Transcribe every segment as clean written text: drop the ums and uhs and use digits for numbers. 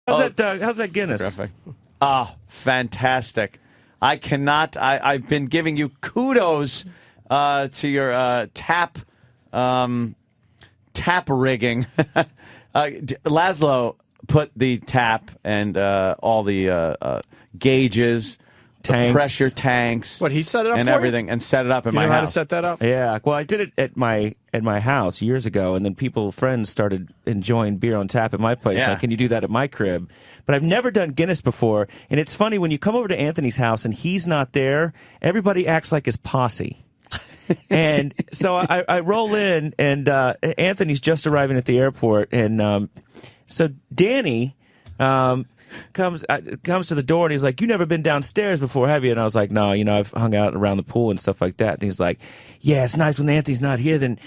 How's that Guinness? Fantastic. I cannot. I've been giving you kudos to your tap rigging. Lazlo put the tap and all the gauges, the pressure tanks. What, he set it up and for everything, you? and set it up in my house. You know how to set that up? Yeah. Well, I did it at my house years ago, and then friends started enjoying beer on tap at my place. Yeah. Like, can you do that at my crib? But I've never done Guinness before, and it's funny when you come over to Anthony's house and he's not there. Everybody acts like his posse. And so I roll in, and Anthony's just arriving at the airport, and so Danny comes to the door, and he's like, "You never been downstairs before, have you?" And I was like, "No, I've hung out around the pool and stuff like that." And he's like, "Yeah, it's nice when Anthony's not here. Then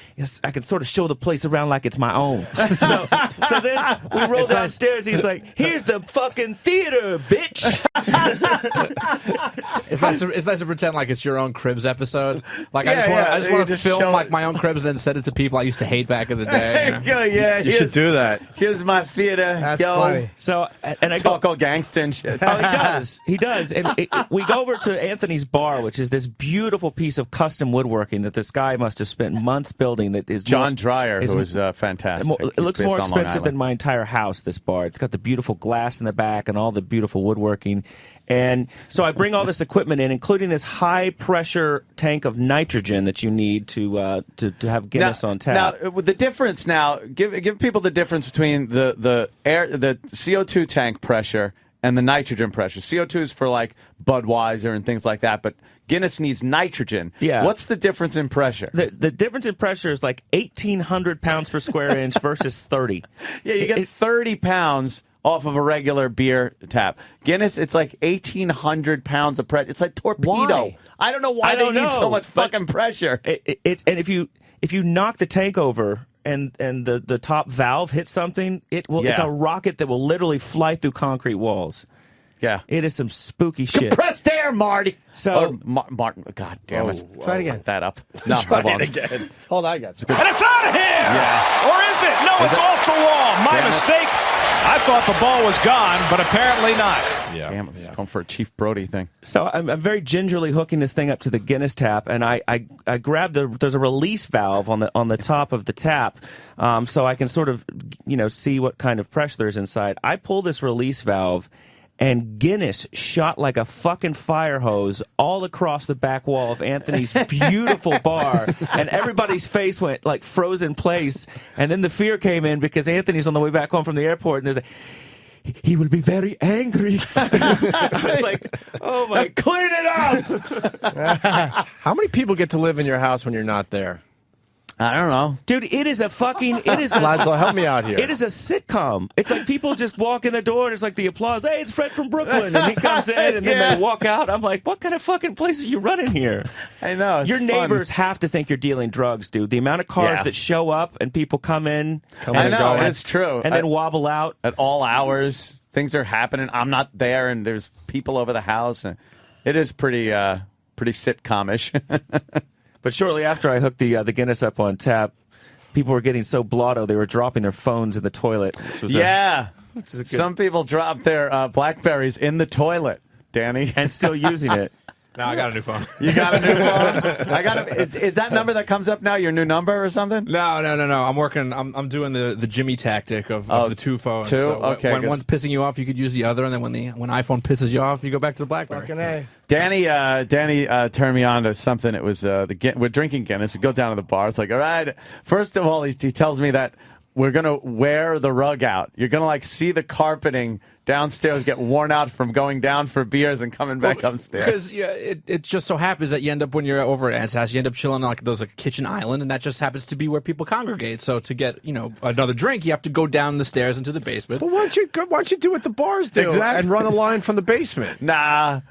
I can sort of show the place around like it's my own." So then we roll downstairs. He's like, "Here's the fucking theater, bitch." It's nice to pretend like it's your own Cribs episode. Like I just want to just film like my own Cribs and then send it to people I used to hate back in the day. You should do that. Here's my theater. That's funny. So and I Talk all gangsta and shit. Oh, he does. And we go over to Anthony's bar, which is this beautiful piece of custom woodworking that this guy must have spent months building. That is John Dreyer, who is fantastic. It looks more expensive than my entire house, this bar. It's got the beautiful glass in the back and all the beautiful woodworking. And so I bring all this equipment in, including this high-pressure tank of nitrogen that you need to have Guinness on tap. Now, with the difference give people the difference between the CO2 tank pressure and the nitrogen pressure. CO2 is for like Budweiser and things like that, but Guinness needs nitrogen. Yeah. What's the difference in pressure? The difference in pressure is like 1,800 pounds per square inch versus 30. Yeah, you get 30 pounds off of a regular beer tap. Guinness, it's like 1,800 pounds of pressure. It's like torpedo. Why? I don't know why they need so much fucking pressure. And if you knock the tank over and the top valve hits something, it's a rocket that will literally fly through concrete walls. Yeah. It is some spooky shit. Compressed air, Marty. So Martin, God damn it. Try it again. Fuck that up. No, Try hold on. it again. Hold on, I got it. And it's out of here! Yeah. Or is it? No, it's off the wall. My mistake. I thought the ball was gone, but apparently not. Yeah. Damn it. It's going for a Chief Brody thing. So I'm very gingerly hooking this thing up to the Guinness tap, and I grab there's a release valve on the top of the tap, so I can sort of see what kind of pressure there's inside. I pull this release valve, and Guinness shot like a fucking fire hose all across the back wall of Anthony's beautiful bar, and everybody's face went like frozen in place. And then the fear came in because Anthony's on the way back home from the airport, and there's like, he will be very angry. I was like, oh my, Clean it up! How many people get to live in your house when you're not there? I don't know. dude, Lazlo, help me out here. It is a sitcom. It's like people just walk in the door and it's like the applause. Hey, it's Fred from Brooklyn. And he comes in and then they walk out. I'm like, what kind of fucking place are you running here? I know. It's Your fun. neighbors have to think you're dealing drugs, dude. The amount of cars that show up and people come in I know, it's true. and then wobble out. At all hours, things are happening. I'm not there, and there's people over the house. And it is pretty sitcom-ish. But shortly after I hooked the Guinness up on tap, people were getting so blotto they were dropping their phones in the toilet. Which was Some people drop their Blackberries in the toilet, Danny. and still using it. No, I got a new phone. You got a new phone? Is that number that comes up now your new number or something? No. I'm working. I'm doing the Jimmy tactic of the two phones. Two? So Okay, when 'cause- one's pissing you off, you could use the other, and then when iPhone pisses you off, you go back to the BlackBerry. Fucking A. Danny turned me on to something. It was we're drinking Guinness. We go down to the bar. It's like, all right. First of all, he tells me that we're gonna wear the rug out. You're gonna like see the carpeting downstairs get worn out from going down for beers and coming back upstairs. Because it just so happens that you end up when you're over at Aunt's house, you end up chilling on like those like kitchen island, and that just happens to be where people congregate. So to get another drink, you have to go down the stairs into the basement. But why don't you do what the bars do and run a line from the basement? Nah,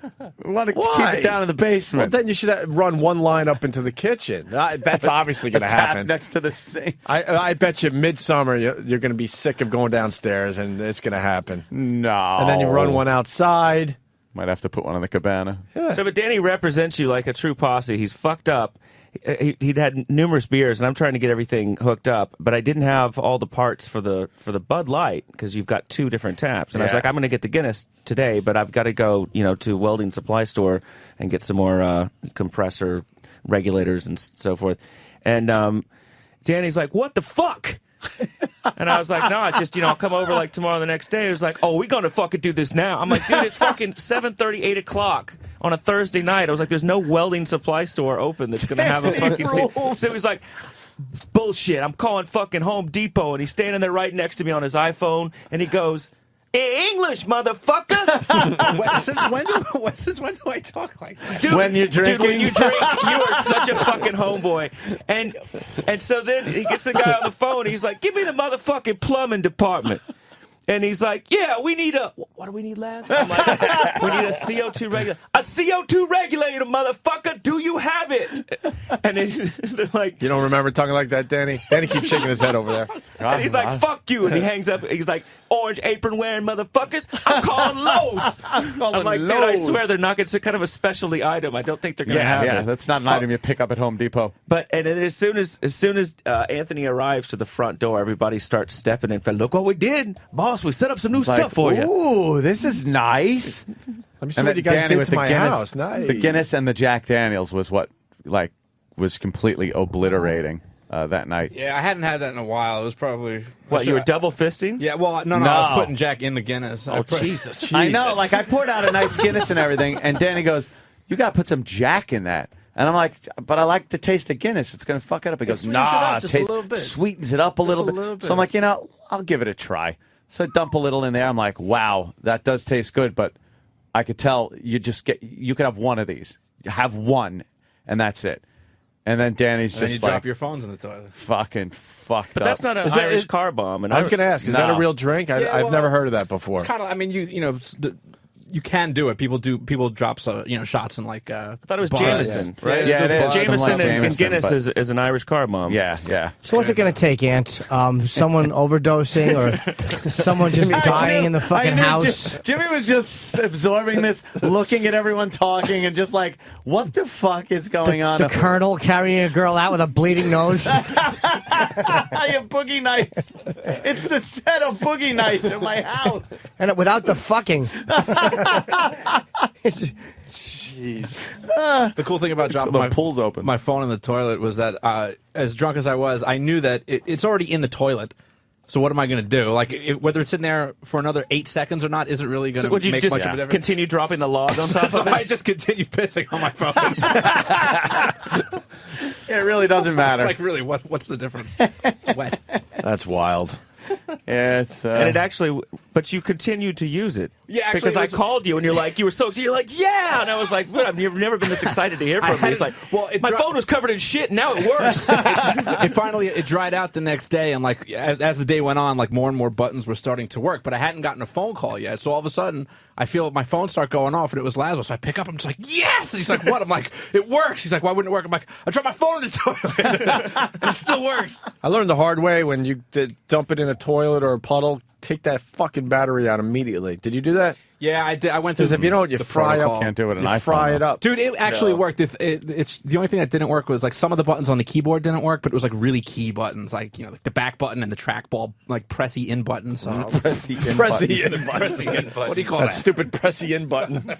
we want to keep it down in the Well, basement. then you should run one line up into the kitchen. That's obviously going to happen. Next to the sink. I bet you midsummer you're going to be sick of going downstairs, and it's going to happen. No. And then you run one outside. Might have to put one on the cabana. So, but Danny represents you like a true posse. He's fucked up, he'd had numerous beers, and I'm trying to get everything hooked up, but I didn't have all the parts for the Bud Light because you've got 2 different taps. And I was like, I'm going to get the Guinness today, but I've got to go, to welding supply store and get some more compressor regulators and so forth. And Danny's like, "What the fuck?" And I was like, "No, it's just, I'll come over like tomorrow or the next day." He was like, "Oh, we're going to fucking do this now." I'm like, "Dude, it's fucking 7:30, 8 o'clock on a Thursday night." I was like, "There's no welding supply store open that's going to have a fucking..." So he's like, "Bullshit, I'm calling fucking Home Depot." And he's standing there right next to me on his iPhone, and he goes, "English, motherfucker!" Since when do I talk like that? Dude, when you're drinking. Dude, when you drink, you are such a fucking homeboy. And so then he gets the guy on the phone. He's like, "Give me the motherfucking plumbing department." And he's like, "Yeah, we need a..." "What do we need, Laz?" I'm like, "We need a CO2 regulator." "A CO2 regulator, motherfucker. Do you have it?" And then they're like... You don't remember talking like that, Danny? Danny keeps shaking his head over there. And he's like, "Fuck you." And he hangs up. He's like, "Orange apron wearing motherfuckers. I'm calling Lowe's." I'm like, "Dude, I swear they're not. It's a kind of a specialty item. I don't think they're going to have it." Yeah, that's not an item you pick up at Home Depot. And then as soon as Anthony arrives to the front door, everybody starts stepping in. "Look what we did, boss. We set up some new stuff for you." Ooh, this is nice. Let me see what you guys did to my house. Nice. The Guinness and the Jack Daniels was what was completely obliterating that night. Yeah, I hadn't had that in a while. It was probably... What, you were double fisting? Yeah, well, no, I was putting Jack in the Guinness. Oh, Jesus. I know, I poured out a nice Guinness and everything, and Danny goes, "You got to put some Jack in that." And I'm like, "But I like the taste of Guinness. It's going to fuck it up." He goes, "Nah, just a little bit. Sweetens it up a little bit." So I'm like, I'll give it a try. So I dump a little in there. I'm like, wow, that does taste good, but I could tell you could have one of these. You have one, and that's it. And then Danny's and then just you drop your phones in the toilet. Fucking fucked up. But that's not an Irish car bomb. I was going to ask, is that a real drink? I've never heard of that before. It's kind of, I mean, you can do it. People drop shots in like. I thought it was Jameson, right? Yeah, it is. Jameson Like and Guinness is an Irish car bomb. Yeah. So what's it going to take, Ant? Someone overdosing or someone just dying in the fucking house? Jimmy was just absorbing this, looking at everyone talking, and just like, what the fuck is going on? The colonel carrying a girl out with a bleeding nose. Yeah, Boogie Nights. It's the set of Boogie Nights at my house. And without the fucking. Jeez. The cool thing about dropping my phone in the toilet was that as drunk as I was, I knew that it's already in the toilet. So what am I going to do? Like, whether it's in there for another 8 seconds or not isn't really going to make much of a difference. Continue dropping the log on top of it? I just continue pissing on my phone. It really doesn't matter. It's like, really, what's the difference? It's wet. That's wild. Yeah, it's and it actually, but you continued to use it. Yeah, actually, because I called you and you're like, you're like, yeah, and I was like, well, I've never been this excited to hear from you. It's like, well, my phone was covered in shit, and now it works. It dried out the next day, and like as the day went on, like more and more buttons were starting to work, but I hadn't gotten a phone call yet. So all of a sudden, I feel my phone start going off, and it was Lazlo. So I pick up, I'm just like, yes! And he's like, what? I'm like, it works. He's like, why wouldn't it work? I'm like, I dropped my phone in the toilet. And it still works. I learned the hard way when you dump it in a toilet or a puddle, take that fucking battery out immediately. Did you do that? Yeah, I did. I went through. Because if you don't, you fry protocol. up. Can't do it on you iPhone, fry it up, dude. It actually worked. It's the only thing that didn't work was like some of the buttons on the keyboard didn't work, but it was like really key buttons, like like the back button and the trackball, like pressy in buttons. Pressy in button. What do you call that? Stupid pressy in button.